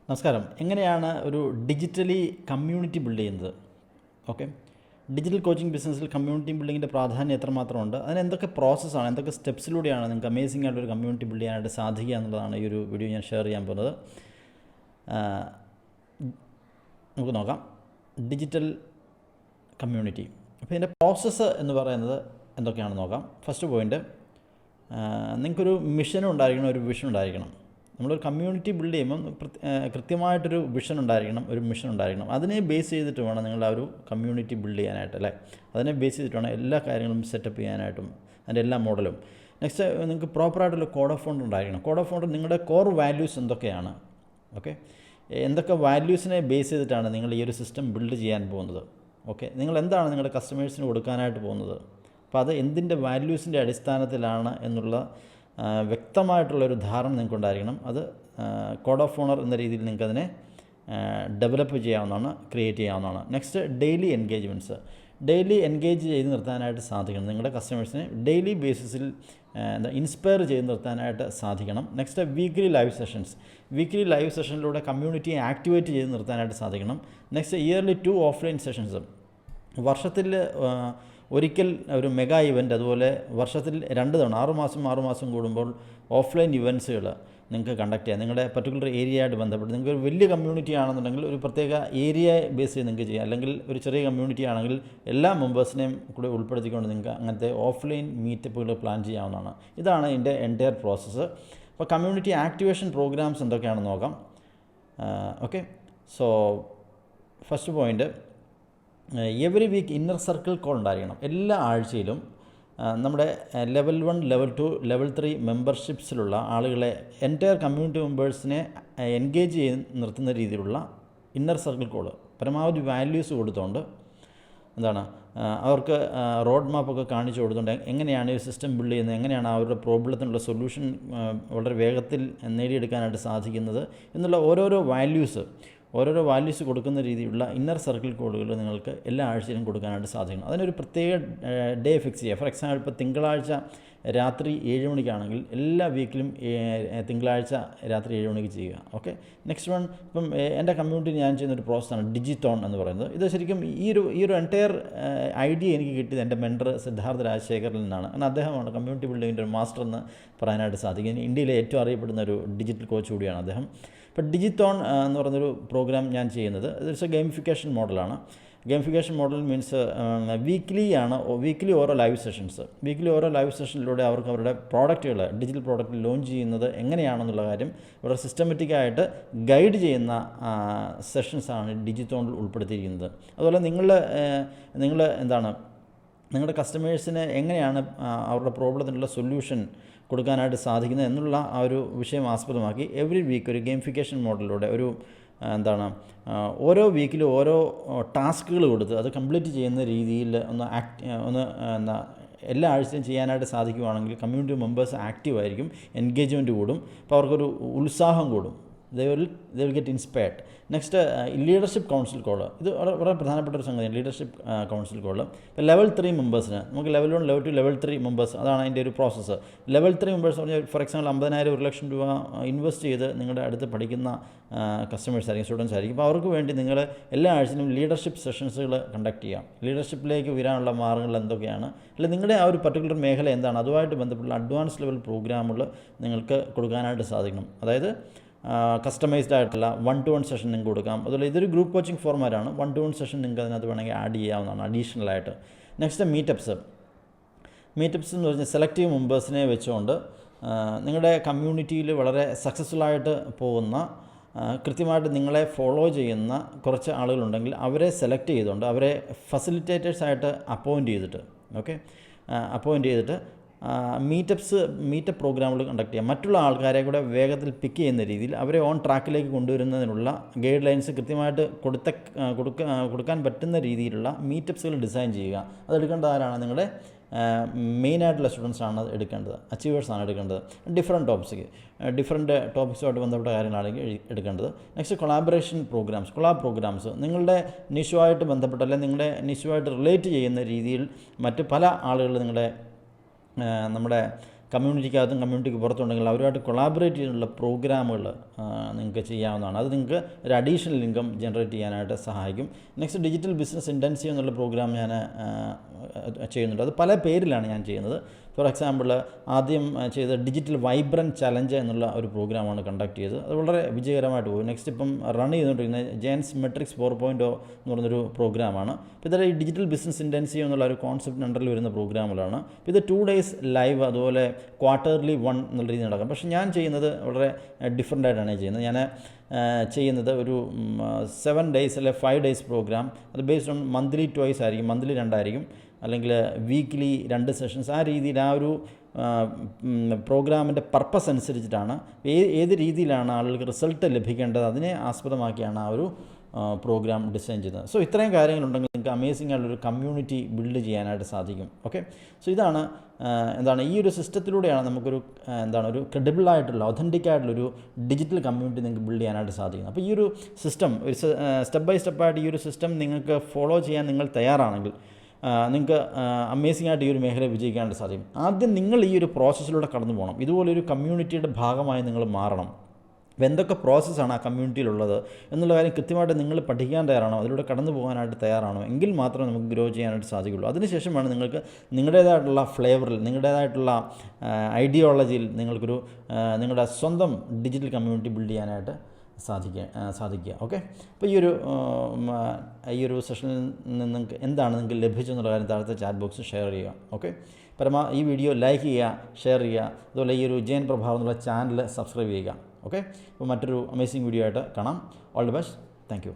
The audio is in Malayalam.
നമസ്കാരം. എങ്ങനെയാണ് ഒരു ഡിജിറ്റലി കമ്മ്യൂണിറ്റി ബിൽഡ് ചെയ്യുന്നത്? ഓക്കെ. ഡിജിറ്റൽ കോച്ചിങ് ബിസിനസ്സിൽ കമ്മ്യൂണിറ്റി ബിൽഡിങ്ങിൻ്റെ പ്രാധാന്യം എത്രമാത്രമുണ്ട്? അതിന് എന്തൊക്കെ പ്രോസസ്സാണ്, എന്തൊക്കെ സ്റ്റെപ്സിലൂടെയാണ് നിങ്ങൾക്ക് അമേസിംഗ് ആയിട്ടൊരു കമ്മ്യൂണിറ്റി ബിൽഡ് ചെയ്യാനായിട്ട് സാധിക്കുക എന്നുള്ളതാണ് ഈ ഒരു വീഡിയോ ഞാൻ ഷെയർ ചെയ്യാൻ പോകുന്നത്. നമുക്ക് നോക്കാം. Digital community. അപ്പോൾ ഇതിൻ്റെ പ്രോസസ്സ് എന്ന് പറയുന്നത് എന്തൊക്കെയാണെന്ന് നോക്കാം. ഫസ്റ്റ് പോയിൻ്റ്, നിങ്ങൾക്കൊരു മിഷനും ഉണ്ടായിരിക്കണം, ഒരു വിഷൻ ഉണ്ടായിരിക്കണം. നമ്മളൊരു കമ്മ്യൂണിറ്റി ബിൽഡ് ചെയ്യുമ്പം കൃത്യമായിട്ടൊരു വിഷൻ ഉണ്ടായിരിക്കണം, ഒരു മിഷൻ ഉണ്ടായിരിക്കണം. അതിനെ ബേസ് ചെയ്തിട്ട് വേണം നിങ്ങൾ ആ ഒരു കമ്മ്യൂണിറ്റി ബിൽഡ് ചെയ്യാനായിട്ട്, അല്ലേ? അതിനെ ബേസ് ചെയ്തിട്ട് വേണം എല്ലാ കാര്യങ്ങളും സെറ്റപ്പ് ചെയ്യാനായിട്ടും, അതിൻ്റെ എല്ലാ മോഡലും. നെക്സ്റ്റ്, നിങ്ങൾക്ക് പ്രോപ്പറായിട്ടുള്ള കോഡ് ഓഫ് കോണ്ടക്ട് ഉണ്ടായിരിക്കണം. കോഡ് ഓഫ് കോണ്ടക്ട് നിങ്ങളുടെ കോർ വാല്യൂസ് എന്തൊക്കെയാണ്, ഓക്കെ? എന്തൊക്കെ വാല്യൂസിനെ ബേസ് ചെയ്തിട്ടാണ് നിങ്ങൾ ഈ ഒരു സിസ്റ്റം ബിൽഡ് ചെയ്യാൻ പോകുന്നത്, ഓക്കെ? നിങ്ങൾ എന്താണ് നിങ്ങളുടെ കസ്റ്റമേഴ്സിന് കൊടുക്കാനായിട്ട് പോകുന്നത്, അപ്പോൾ അത് എന്തിൻ്റെ വാല്യൂസിൻ്റെ അടിസ്ഥാനത്തിലാണ് എന്നുള്ള വ്യക്തമായിട്ടുള്ളൊരു ധാരണ നിങ്ങൾക്കുണ്ടായിരിക്കണം. അത് കോഡ് ഓഫ് ഓണർ എന്ന രീതിയിൽ നിങ്ങൾക്കതിനെ ഡെവലപ്പ് ചെയ്യാവുന്നതാണ്, ക്രിയേറ്റ് ചെയ്യാവുന്നതാണ്. Next, daily engagements. Daily engage ചെയ്ത് നിർത്താനായിട്ട് സാധിക്കണം. നിങ്ങളുടെ കസ്റ്റമേഴ്സിനെ ഡെയിലി ബേസിസിൽ ഇൻസ്പയർ ചെയ്ത് നിർത്താനായിട്ട് സാധിക്കണം. Next, weekly live sessions. Weekly live സെഷനിലൂടെ കമ്മ്യൂണിറ്റിയെ ആക്ടിവേറ്റ് ചെയ്ത് നിർത്താനായിട്ട് സാധിക്കണം. Next, yearly 2 offline sessions. വർഷത്തിൽ ഒരിക്കൽ ഒരു മെഗാ ഇവൻറ്റ്, അതുപോലെ വർഷത്തിൽ 2 തവണ 6 മാസം കൂടുമ്പോൾ ഓഫ്ലൈൻ ഇവൻറ്റ്സുകൾ നിങ്ങൾക്ക് കണ്ടക്ട് ചെയ്യാം. നിങ്ങളുടെ പർട്ടിക്കുലർ ഏരിയയായിട്ട് ബന്ധപ്പെട്ട് നിങ്ങൾക്ക് ഒരു വലിയ കമ്മ്യൂണിറ്റി ആണെന്നുണ്ടെങ്കിൽ ഒരു പ്രത്യേക ഏരിയ ബേസ് ചെയ്ത് നിങ്ങൾക്ക് ചെയ്യാം. അല്ലെങ്കിൽ ഒരു ചെറിയ കമ്മ്യൂണിറ്റി ആണെങ്കിൽ എല്ലാ മെമ്പേഴ്സിനെയും കൂടെ ഉൾപ്പെടുത്തിക്കൊണ്ട് നിങ്ങൾക്ക് അങ്ങനത്തെ ഓഫ്ലൈൻ മീറ്റപ്പുകൾ പ്ലാൻ ചെയ്യാവുന്നതാണ്. ഇതാണ് ഇതിൻ്റെ എൻറ്റയർ പ്രോസസ്സ്. അപ്പോൾ കമ്മ്യൂണിറ്റി ആക്ടിവേഷൻ പ്രോഗ്രാംസ് എന്തൊക്കെയാണെന്ന് നോക്കാം. Okay. So first point, every week inner circle call ഉണ്ടായിരിക്കണം. എല്ലാ ആഴ്ചയിലും നമ്മുടെ ലെവൽ 1, ലെവൽ 2, ലെവൽ 3 മെമ്പർഷിപ്സിലുള്ള ആളുകളെ, എൻറ്റയർ കമ്മ്യൂണിറ്റി മെമ്പേഴ്സിനെ എൻഗേജ് ചെയ്ത് നിർത്തുന്ന രീതിയിലുള്ള ഇന്നർ സർക്കിൾ കോൾ പരമാവധി വാല്യൂസ് കൊടുത്തുകൊണ്ട് എന്താണ് അവർക്ക് റോഡ് മാപ്പൊക്കെ കാണിച്ചു കൊടുത്തുകൊണ്ട് എങ്ങനെയാണ് ഈ സിസ്റ്റം ബിൽഡ് ചെയ്യുന്നത്, എങ്ങനെയാണ് അവരുടെ പ്രോബ്ലത്തിനുള്ള സൊല്യൂഷൻ വളരെ വേഗത്തിൽ നേടിയെടുക്കാനായിട്ട് സാധിക്കുന്നത് എന്നുള്ള ഓരോരോ വാല്യൂസ് കൊടുക്കുന്ന രീതിയിലുള്ള ഇന്നർ സർക്കിൾ കോഡുകൾ നിങ്ങൾക്ക് എല്ലാ ആഴ്ചയിലും കൊടുക്കാനായിട്ട് സാധിക്കണം. അതിനൊരു പ്രത്യേക ഡേ ഫിക്സ് ചെയ്യുക. ഫോർ എക്സാമ്പിൾ, ഇപ്പോൾ തിങ്കളാഴ്ച രാത്രി 7 മണിക്കാണെങ്കിൽ എല്ലാ വീക്കിലും തിങ്കളാഴ്ച രാത്രി 7 മണിക്ക് ചെയ്യുക, ഓക്കെ? നെക്സ്റ്റ് വൺ, ഇപ്പം എൻ്റെ കമ്മ്യൂണിറ്റി ഞാൻ ചെയ്യുന്നൊരു പ്രോസസ്സാണ് ഡിജിത്തോൺ എന്ന് പറയുന്നത്. ഇത് ശരിക്കും ഈ ഒരു എൻറ്റയർ ഐഡിയ എനിക്ക് കിട്ടിയത് എൻ്റെ മെൻറ്റർ സിദ്ധാർത്ഥ രാജശേഖറിൽ നിന്നാണ്. കാരണം അദ്ദേഹമാണ് കമ്മ്യൂണിറ്റി ബിൽഡിങ്ങിൻ്റെ ഒരു മാസ്റ്റർ എന്ന് പറയാനായിട്ട് സാധിക്കും. ഇന്ത്യയിലെ ഏറ്റവും അറിയപ്പെടുന്ന ഒരു ഡിജിറ്റൽ കോച്ച് കൂടിയാണ് അദ്ദേഹം. ഇപ്പോൾ ഡിജിത്തോൺ എന്ന് പറയുന്നൊരു പ്രോഗ്രാം ഞാൻ ചെയ്യുന്നത് ഇതൊരു ഗെയിമിഫിക്കേഷൻ മോഡലാണ്. ഗെയിമിഫിക്കേഷൻ മോഡൽ മീൻസ് വീക്കിലി ഓരോ ലൈവ് സെഷനിലൂടെ അവർക്ക് അവരുടെ പ്രോഡക്റ്റുകൾ, ഡിജിറ്റൽ പ്രോഡക്റ്റ് ലോഞ്ച് ചെയ്യുന്നത് എങ്ങനെയാണെന്നുള്ള കാര്യം വളരെ സിസ്റ്റമാറ്റിക്കായിട്ട് ഗൈഡ് ചെയ്യുന്ന സെഷൻസാണ് ഡിജിത്തോണിൽ ഉൾപ്പെടുത്തിയിരിക്കുന്നത്. അതുപോലെ നിങ്ങൾ എന്താണ് നിങ്ങളുടെ കസ്റ്റമേഴ്സിന് എങ്ങനെയാണ് അവരുടെ പ്രോബ്ലത്തിനുള്ള സൊല്യൂഷൻ കൊടുക്കാനായിട്ട് സാധിക്കുന്നത് എന്നുള്ള ആ ഒരു വിഷയം ആസ്പദമാക്കി എവറി വീക്ക് ഒരു ഗെയിമിഫിക്കേഷൻ മോഡലിലൂടെ ഓരോ വീക്കിലും ഓരോ ടാസ്കുകൾ കൊടുത്ത് അത് കംപ്ലീറ്റ് ചെയ്യുന്ന രീതിയിൽ എല്ലാ ആഴ്ചയും ചെയ്യാനായിട്ട് സാധിക്കുകയാണെങ്കിൽ കമ്മ്യൂണിറ്റി മെമ്പേഴ്സ് ആക്റ്റീവ് ആയിരിക്കും, എൻഗേജ്മെൻറ്റ് കൂടും, അപ്പോൾ അവർക്കൊരു ഉത്സാഹം കൂടും. they will get inspired. Next, leadership council call. ഇത് വളരെ പ്രധാനപ്പെട്ട ഒരു സംഗതിയാണ്, ലീഡർഷിപ്പ് കൗൺസിൽ കോൾ. ഇപ്പോൾ ലെവൽ 3 മെമ്പേഴ്സിന് നമുക്ക് ലെവൽ 1, ലെവൽ 2, ലെവൽ 3 മെമ്പേഴ്സ്, അതാണ് അതിൻ്റെ ഒരു പ്രോസസ്സ്. ലെവൽ 3 മെമ്പേഴ്സ് പറഞ്ഞാൽ ഫോർ എക്സാമ്പിൾ 50,000 1 ലക്ഷം രൂപ ഇൻവെസ്റ്റ് ചെയ്ത് നിങ്ങളുടെ അടുത്ത് പഠിക്കുന്ന കസ്റ്റമേഴ്സ് ആയിരിക്കും, സ്റ്റുഡൻസ് ആയിരിക്കും. അപ്പോൾ അവർക്ക് വേണ്ടി നിങ്ങൾ എല്ലാ ആഴ്ചയിലും ലീഡർഷിപ്പ് സെഷൻസുകൾ കണ്ടക്ട് ചെയ്യാം. ലീഡർഷിപ്പിലേക്ക് വരാനുള്ള മാർഗ്ഗങ്ങൾ എന്തൊക്കെയാണ്, അല്ലെങ്കിൽ നിങ്ങളുടെ ആ ഒരു പർട്ടിക്കുലർ മേഖല എന്താണ്, അതുമായിട്ട് ബന്ധപ്പെട്ടുള്ള അഡ്വാൻസ് ലെവൽ പ്രോഗ്രാമുകൾ നിങ്ങൾക്ക് കൊടുക്കാനായിട്ട് സാധിക്കണം. അതായത് കസ്റ്റമൈസ്ഡ് ആയിട്ടുള്ള 1-to-1 സെഷൻ നിങ്ങൾക്ക് കൊടുക്കാം. അതുപോലെ ഇതൊരു ഗ്രൂപ്പ് കോച്ചിങ് ഫോർമാറ്റാണ്. 1-to-1 സെഷൻ നിങ്ങൾക്ക് അതിനകത്ത് വേണമെങ്കിൽ ആഡ് ചെയ്യാവുന്നതാണ് അഡീഷണലായിട്ട്. നെക്സ്റ്റ്, മീറ്റപ്സ് എന്ന് പറഞ്ഞാൽ സെലക്റ്റീവ് മെമ്പേഴ്സിനെ വെച്ചുകൊണ്ട് നിങ്ങളുടെ കമ്മ്യൂണിറ്റിയിൽ വളരെ സക്സസ്ഫുള്ളായിട്ട് പോകുന്ന, കൃത്യമായിട്ട് നിങ്ങളെ ഫോളോ ചെയ്യുന്ന കുറച്ച് ആളുകളുണ്ടെങ്കിൽ അവരെ സെലക്ട് ചെയ്തുകൊണ്ട് അവരെ ഫെസിലിറ്റേറ്റേഴ്സായിട്ട് അപ്പോയിൻ്റ് ചെയ്തിട്ട് മീറ്റപ്പ് പ്രോഗ്രാമുകൾ കണ്ടക്ട് ചെയ്യാം. മറ്റുള്ള ആൾക്കാരെ കൂടെ വേഗത്തിൽ പിക്ക് ചെയ്യുന്ന രീതിയിൽ അവരെ ഓൺ ട്രാക്കിലേക്ക് കൊണ്ടുവരുന്നതിനുള്ള ഗൈഡ് ലൈൻസ് കൃത്യമായിട്ട് കൊടുക്കാൻ പറ്റുന്ന രീതിയിലുള്ള മീറ്റപ്സുകൾ ഡിസൈൻ ചെയ്യുക. അതെടുക്കേണ്ടത് ആരാണ്? നിങ്ങളുടെ മെയിനായിട്ടുള്ള സ്റ്റുഡൻസാണ് അത് എടുക്കേണ്ടത്, അച്ചീവേഴ്സാണ് എടുക്കേണ്ടത്. ഡിഫറെൻറ്റ് ടോപ്പിക്സുമായിട്ട് ബന്ധപ്പെട്ട കാര്യങ്ങളാണെങ്കിൽ എടുക്കേണ്ടത്. നെക്സ്റ്റ്, കൊളാബ് പ്രോഗ്രാംസ് നിങ്ങളുടെ നിഷുമായിട്ട് ബന്ധപ്പെട്ട, അല്ലെങ്കിൽ നിങ്ങളുടെ നിഷുമായിട്ട് റിലേറ്റ് ചെയ്യുന്ന രീതിയിൽ മറ്റ് പല ആളുകൾ നമ്മുടെ കമ്മ്യൂണിറ്റിക്കകത്തും കമ്മ്യൂണിറ്റിക്ക് പുറത്തുണ്ടെങ്കിൽ അവരുമായിട്ട് കൊളാബറേറ്റ് ചെയ്തിട്ടുള്ള പ്രോഗ്രാമുകൾ നിങ്ങൾക്ക് ചെയ്യാവുന്നതാണ്. അത് നിങ്ങൾക്ക് ഒരു അഡീഷണൽ ഇൻകം ജനറേറ്റ് ചെയ്യാനായിട്ട് സഹായിക്കും. നെക്സ്റ്റ് ഡിജിറ്റൽ ബിസിനസ് ഇൻറ്റൻസീവ് എന്നുള്ള പ്രോഗ്രാം ഞാൻ ചെയ്യുന്നുണ്ട്. അത് പല പേരിലാണ് ഞാൻ ചെയ്യുന്നത്. ഫോർ എക്സാമ്പിൾ, ആദ്യം ചെയ്ത ഡിജിറ്റൽ വൈബ്രൻറ്റ് ചലഞ്ച് എന്നുള്ള ഒരു പ്രോഗ്രാമാണ് കണ്ടക്ട് ചെയ്തത്. അത് വളരെ വിജയകരമായിട്ട് പോയി. നെക്സ്റ്റ് ഇപ്പം റൺ ചെയ്തുകൊണ്ടിരിക്കുന്നത് ജെയിൻസ് മെട്രിക്സ് 4.0 എന്ന് പറഞ്ഞൊരു പ്രോഗ്രാമാണ്. അപ്പോൾ ഇതൊരു ഡിജിറ്റൽ ബിസിനസ് ഇൻറ്റൻസീവ് എന്നുള്ള ഒരു കോൺസെപ്റ്റ് അണ്ടറിൽ വരുന്ന പ്രോഗ്രാമുകളാണ്. ഇത് 2 days ലൈവ്, അതുപോലെ ക്വാർട്ടർലി 1 എന്നുള്ള രീതിയിൽ നടക്കും. പക്ഷേ ഞാൻ ചെയ്യുന്നത് വളരെ ഡിഫറെൻ്റ് ആയിട്ടാണ് ചെയ്യുന്നത്. ഞാൻ ചെയ്യുന്നത് ഒരു 7 days അല്ലെ 5 days പ്രോഗ്രാം. അത് ബേസ്ഡ് ഓൺ മന്ത്ലി 2 ആയിരിക്കും, മന്ത്ലി 2 ആയിരിക്കും, അല്ലെങ്കിൽ വീക്ക്ലി 2 സെഷൻസ്. ആ രീതിയിൽ ആ ഒരു പ്രോഗ്രാമിൻ്റെ പർപ്പസ് അനുസരിച്ചിട്ടാണ് ഏത് രീതിയിലാണ് ആളുകൾക്ക് റിസൾട്ട് ലഭിക്കേണ്ടത് അതിനെ ആസ്പദമാക്കിയാണ് ആ ഒരു പ്രോഗ്രാം ഡിസൈൻ ചെയ്യുന്നത്. സോ ഇത്രയും കാര്യങ്ങളുണ്ടെങ്കിൽ നിങ്ങൾക്ക് അമേസിംഗ് ആയിട്ടുള്ളൊരു കമ്മ്യൂണിറ്റി ബിൽഡ് ചെയ്യാനായിട്ട് സാധിക്കും. ഓക്കെ, സോ ഇതാണ് ഈ ഒരു സിസ്റ്റത്തിലൂടെയാണ് നമുക്കൊരു ഒരു ക്രെഡിബിൾ ആയിട്ടുള്ള ഒതൻറ്റിക് ആയിട്ടുള്ളൊരു ഡിജിറ്റൽ കമ്മ്യൂണിറ്റി നിങ്ങൾക്ക് ബിൽഡ് ചെയ്യാനായിട്ട് സാധിക്കും. അപ്പോൾ ഈ ഒരു സിസ്റ്റം ഒരു സ്റ്റെപ്പ് ബൈ സ്റ്റെപ്പായിട്ട് ഈ ഒരു സിസ്റ്റം നിങ്ങൾക്ക് ഫോളോ ചെയ്യാൻ നിങ്ങൾ തയ്യാറാണെങ്കിൽ നിങ്ങൾക്ക് അമേസിംഗ് ആയിട്ട് ഈ ഒരു മേഖല വിജയിക്കാനായിട്ട് സാധിക്കും. ആദ്യം നിങ്ങൾ ഈ ഒരു പ്രോസസ്സിലൂടെ കടന്നു പോകണം. ഇതുപോലൊരു കമ്മ്യൂണിറ്റിയുടെ ഭാഗമായി നിങ്ങൾ മാറണം. അപ്പോൾ എന്തൊക്കെ പ്രോസസ്സാണ് ആ കമ്മ്യൂണിറ്റിയിലുള്ളത് എന്നുള്ള കാര്യം കൃത്യമായിട്ട് നിങ്ങൾ പഠിക്കാൻ തയ്യാറാണോ, അതിലൂടെ കടന്നു പോകാനായിട്ട് തയ്യാറാണോ, എങ്കിൽ മാത്രമേ നമുക്ക് ഗ്രോ ചെയ്യാനായിട്ട് സാധിക്കുള്ളൂ. അതിനുശേഷമാണ് നിങ്ങൾക്ക് നിങ്ങളുടേതായിട്ടുള്ള ഫ്ലേവറിൽ, നിങ്ങളുടേതായിട്ടുള്ള ഐഡിയോളജിയിൽ നിങ്ങളുടെ സ്വന്തം ഡിജിറ്റൽ കമ്മ്യൂണിറ്റി ബിൽഡ് ചെയ്യാനായിട്ട് സാധിക്കുക. ഓക്കെ, അപ്പോൾ ഈ ഒരു സെഷനിൽ നിന്ന് നിങ്ങൾക്ക് എന്താണ് നിങ്ങൾക്ക് ലഭിച്ചെന്നുള്ള കാര്യം താഴത്തെ ചാറ്റ് ബോക്സിൽ ഷെയർ ചെയ്യുക. ഓക്കെ, ഈ വീഡിയോ ലൈക്ക് ചെയ്യുക, ഷെയർ ചെയ്യുക. അതുപോലെ ഈ ഒരു ജയൻ പ്രഭാവ് എന്നുള്ള ചാനൽ സബ്സ്ക്രൈബ് ചെയ്യുക. ഓക്കെ, അപ്പോൾ മറ്റൊരു അമേസിംഗ് വീഡിയോ ആയിട്ട് കാണാം. All the best. Thank you.